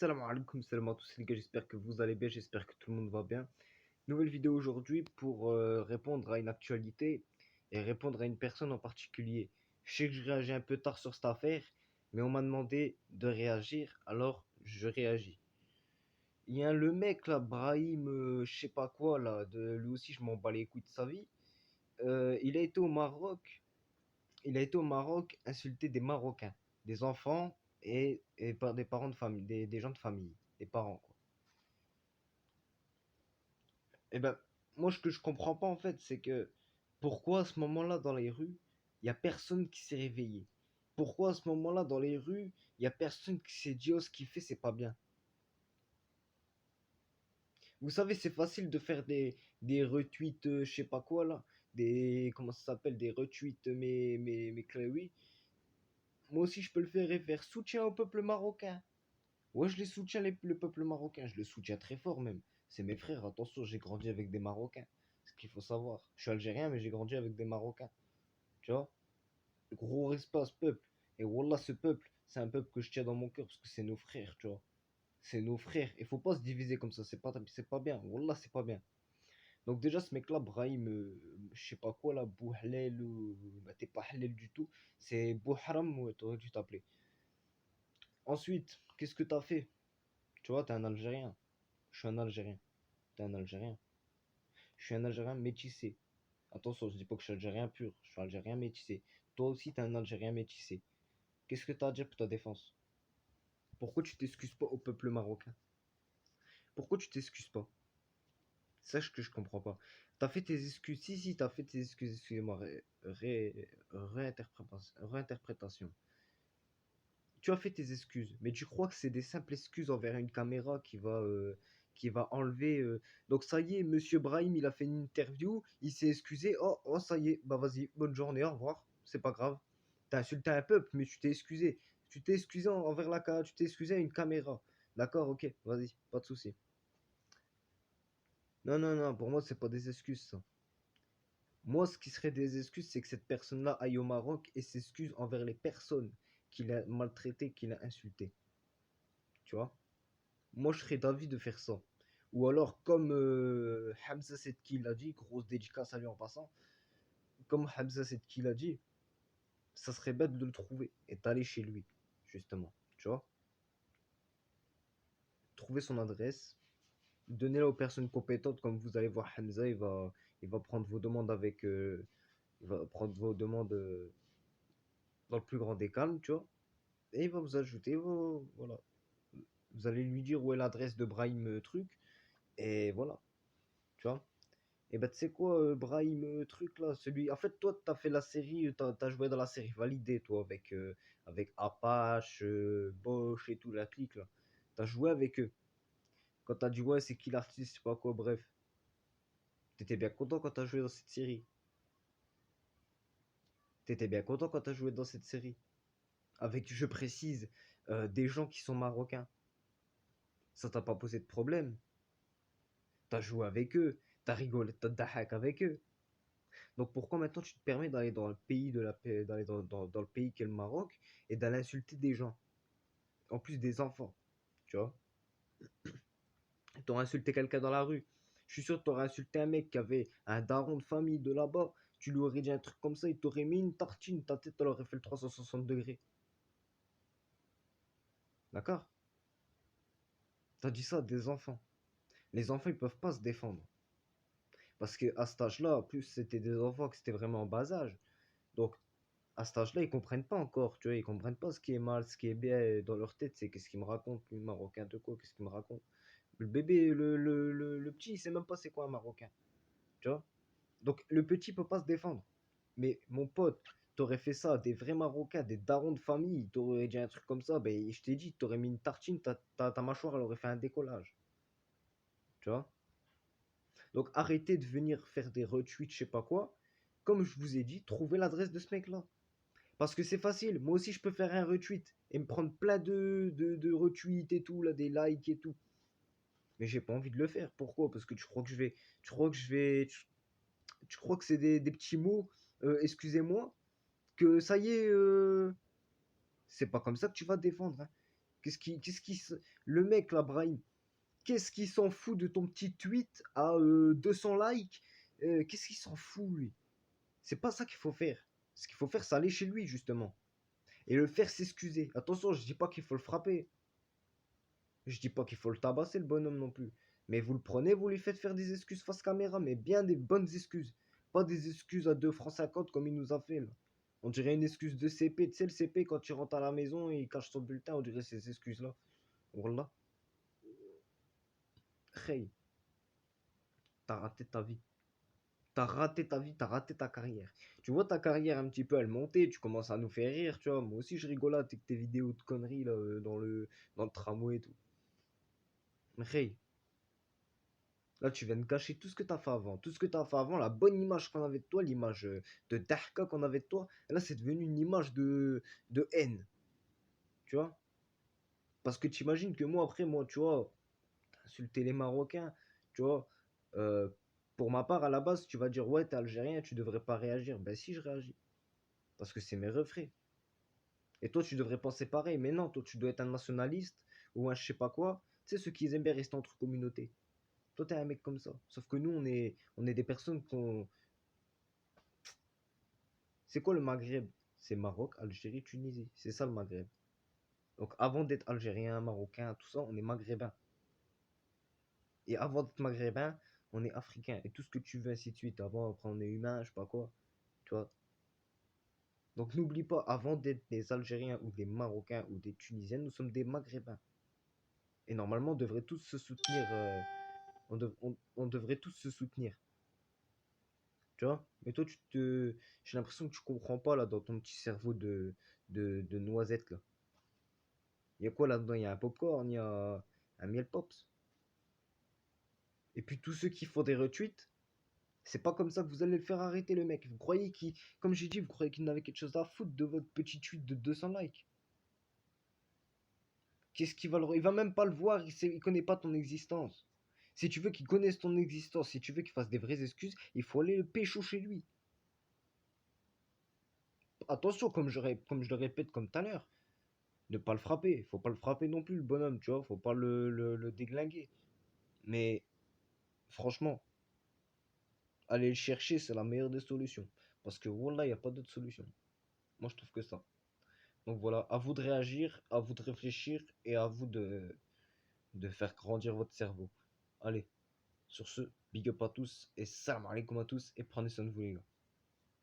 Salam alaikum, salam à tous les gars, j'espère que vous allez bien, j'espère que tout le monde va bien. Nouvelle vidéo aujourd'hui pour répondre à une actualité et répondre à une personne en particulier. Je sais que je réagis un peu tard sur cette affaire, mais on m'a demandé de réagir, alors je réagis. Il y a le mec là, Brahim, je sais pas quoi là, lui aussi je m'en bats les couilles de sa vie. Il a été au Maroc, il a été au Maroc insulter des Marocains, des enfants et par des parents de famille, des gens de famille, des parents quoi. Eh ben, moi, ce que je comprends pas, en fait, c'est que pourquoi à ce moment-là, dans les rues, il y a personne qui s'est réveillé? Pourquoi à ce moment-là, dans les rues, il y a personne qui s'est dit, oh, ce qu'il fait, c'est pas bien? Vous savez, c'est facile de faire des retweets, je sais pas quoi, là. Comment ça s'appelle? Des retweets, mais oui. Moi aussi, je peux le faire et faire soutien au peuple marocain. Ouais, je les soutiens, le peuple marocain. Je le soutiens très fort, même. C'est mes frères, attention, j'ai grandi avec des Marocains. Ce qu'il faut savoir. Je suis algérien, mais j'ai grandi avec des Marocains. Tu vois? Gros respect à ce peuple. Et Wallah, ce peuple, c'est un peuple que je tiens dans mon cœur parce que c'est nos frères, tu vois. C'est nos frères. Il faut pas se diviser comme ça. C'est pas bien. Wallah, c'est pas bien. Donc, déjà, ce mec-là, Brahim, je sais pas quoi, là, Bouhlel, ou. Bah, t'es pas Halel du tout. C'est Bouharam, ouais, t'aurais dû t'appeler. Ensuite, qu'est-ce que t'as fait? Tu vois, t'es un Algérien. Je suis un Algérien. T'es un Algérien. Je suis un Algérien métissé. Attention, je dis pas que je suis Algérien pur. Je suis Algérien métissé. Toi aussi, t'es un Algérien métissé. Qu'est-ce que t'as à dire pour ta défense? Pourquoi tu t'excuses pas au peuple marocain? Pourquoi tu t'excuses pas? Sache que je comprends pas. T'as fait tes excuses. Si, t'as fait tes excuses. Excusez-moi. Réinterprétation. Tu as fait tes excuses, mais tu crois que c'est des simples excuses envers une caméra qui va enlever. Donc ça y est, Monsieur Brahim, il a fait une interview, il s'est excusé. Oh, oh, ça y est, bah vas-y, bonne journée, au revoir. C'est pas grave. T'as insulté un peuple, mais tu t'es excusé. Tu t'es excusé envers la caméra, tu t'es excusé à une caméra. D'accord, ok, vas-y, pas de souci. Non, non, non, pour moi, c'est pas des excuses, ça. Moi, ce qui serait des excuses, c'est que cette personne-là aille au Maroc et s'excuse envers les personnes qu'il a maltraitées, qu'il a insultées. Tu vois? Moi, je serais d'avis de faire ça. Ou alors, comme Hamza Sedki l'a dit, grosse dédicace à lui en passant, comme Hamza Sedki l'a dit, ça serait bête de le trouver et d'aller chez lui, justement. Tu vois? Trouver son adresse, donner-la aux personnes compétentes, comme vous allez voir Hamza, il va prendre vos demandes il va prendre vos demandes dans le plus grand des calmes, tu vois? Et il va vous ajouter voilà. Vous allez lui dire où est l'adresse de Brahim truc, et voilà, tu vois? Et bah, tu sais quoi, Brahim, truc là, celui. En fait, toi, t'as fait la série, t'as joué dans la série validée, toi, avec Apache, Bosch et tout, la clique là. T'as joué avec eux. Quand t'as dit, ouais, c'est qui l'artiste, je sais pas quoi, bref. T'étais bien content quand t'as joué dans cette série. T'étais bien content quand t'as joué dans cette série. Avec, je précise, des gens qui sont marocains. Ça t'a pas posé de problème. T'as joué avec eux, t'as rigolé, t'as dahak avec eux. Donc pourquoi maintenant tu te permets d'aller dans le pays d'aller dans le pays qu'est le Maroc et d'aller insulter des gens, en plus des enfants, tu vois? T'aurais insulté quelqu'un dans la rue. Je suis sûr que t'aurais insulté un mec qui avait un daron de famille de là-bas. Tu lui aurais dit un truc comme ça, il t'aurait mis une tartine, ta tête elle aurait fait le 360 degrés. D'accord? T'as dit ça à des enfants. Les enfants ils peuvent pas se défendre. Parce qu'à cet âge-là, en plus c'était des enfants que c'était vraiment en bas âge. Donc à cet âge-là, ils comprennent pas encore, tu vois, ils comprennent pas ce qui est mal, ce qui est bien dans leur tête, c'est qu'est-ce qu'il me raconte, lui, marocain de quoi, qu'est-ce qu'il me raconte. Le bébé, le petit, il sait même pas c'est quoi un marocain, tu vois. Donc le petit peut pas se défendre. Mais mon pote, t'aurais fait ça à des vrais marocains, des darons de famille, t'aurais dit un truc comme ça, ben je t'ai dit, t'aurais mis une tartine, ta mâchoire, elle aurait fait un décollage, tu vois. Donc arrêtez de venir faire des retweets, je sais pas quoi. Comme je vous ai dit, trouvez l'adresse de ce mec-là. Parce que c'est facile. Moi aussi, je peux faire un retweet et me prendre plein de retweets et tout, là, des likes et tout. Mais j'ai pas envie de le faire. Pourquoi? Parce que tu crois que je vais. Tu crois que je vais. Tu crois que c'est des petits mots, excusez-moi, que ça y est, c'est pas comme ça que tu vas te défendre, hein. Le mec là, Brahim, qu'est-ce qu'il s'en fout de ton petit tweet à 200 likes? Qu'est-ce qu'il s'en fout, lui? C'est pas ça qu'il faut faire. Ce qu'il faut faire, c'est aller chez lui, justement. Et le faire s'excuser. Attention, je dis pas qu'il faut le frapper. Je dis pas qu'il faut le tabasser, le bonhomme non plus. Mais vous le prenez, vous lui faites faire des excuses face caméra, mais bien des bonnes excuses. Pas des excuses à 2 francs 50 comme il nous a fait là. On dirait une excuse de CP. Tu sais, le CP, quand il rentre à la maison et il cache son bulletin, on dirait ces excuses-là. Voilà. Hey, t'as raté ta vie. T'as raté ta vie, t'as raté ta carrière. Tu vois ta carrière un petit peu elle monter, tu commences à nous faire rire, tu vois. Moi aussi je rigole avec tes vidéos de conneries là, dans le tramway et tout. Mais hey, là tu viens de gâcher tout ce que t'as fait avant. Tout ce que t'as fait avant, la bonne image qu'on avait de toi, l'image de Darka qu'on avait de toi, et là c'est devenu une image de haine. Tu vois. Parce que t'imagines que moi après, moi, tu vois, insulter les Marocains, tu vois. euh, pour ma part, à la base, tu vas dire ouais, t'es algérien, tu devrais pas réagir. Ben si, je réagis. Parce que c'est mes refrains. Et toi, tu devrais penser pareil. Mais non, toi, tu dois être un nationaliste ou un je sais pas quoi. Tu sais, ceux qui aiment bien rester entre communautés. Toi, t'es un mec comme ça. Sauf que nous, on est des personnes qu'on. C'est quoi le Maghreb? C'est Maroc, Algérie, Tunisie. C'est ça le Maghreb. Donc avant d'être algérien, marocain, tout ça, on est maghrébin. Et avant d'être maghrébin, on est africain. Et tout ce que tu veux, ainsi de suite. Avant, après, on est humain, je sais pas quoi. Tu vois. Donc n'oublie pas, avant d'être des Algériens ou des Marocains ou des Tunisiens, nous sommes des Maghrébins. Et normalement, on devrait tous se soutenir. On devrait tous se soutenir. Tu vois? Mais toi, j'ai l'impression que tu comprends pas là dans ton petit cerveau de noisette là. Il y a quoi là-dedans? Il y a un popcorn, il y a un miel pops. Et puis tous ceux qui font des retweets, c'est pas comme ça que vous allez le faire arrêter le mec. Vous croyez qu'il, comme j'ai dit, vous croyez qu'il n'avait quelque chose à foutre de votre petit tweet de 200 likes? Qu'est-ce qu'il va Il va même pas le voir, il connaît pas ton existence. Si tu veux qu'il connaisse ton existence, si tu veux qu'il fasse des vraies excuses, il faut aller le pécho chez lui. Attention, comme je le répète comme tout à l'heure, ne pas le frapper. Faut pas le frapper non plus, le bonhomme, tu vois. Faut pas le déglinguer. Mais franchement, aller le chercher, c'est la meilleure des solutions. Parce que voilà, il n'y a pas d'autre solution. Moi, je trouve que ça. Donc voilà, à vous de réagir, à vous de réfléchir et à vous de faire grandir votre cerveau. Allez, sur ce, big up à tous et salam alaikum à tous et prenez soin de vous les gars.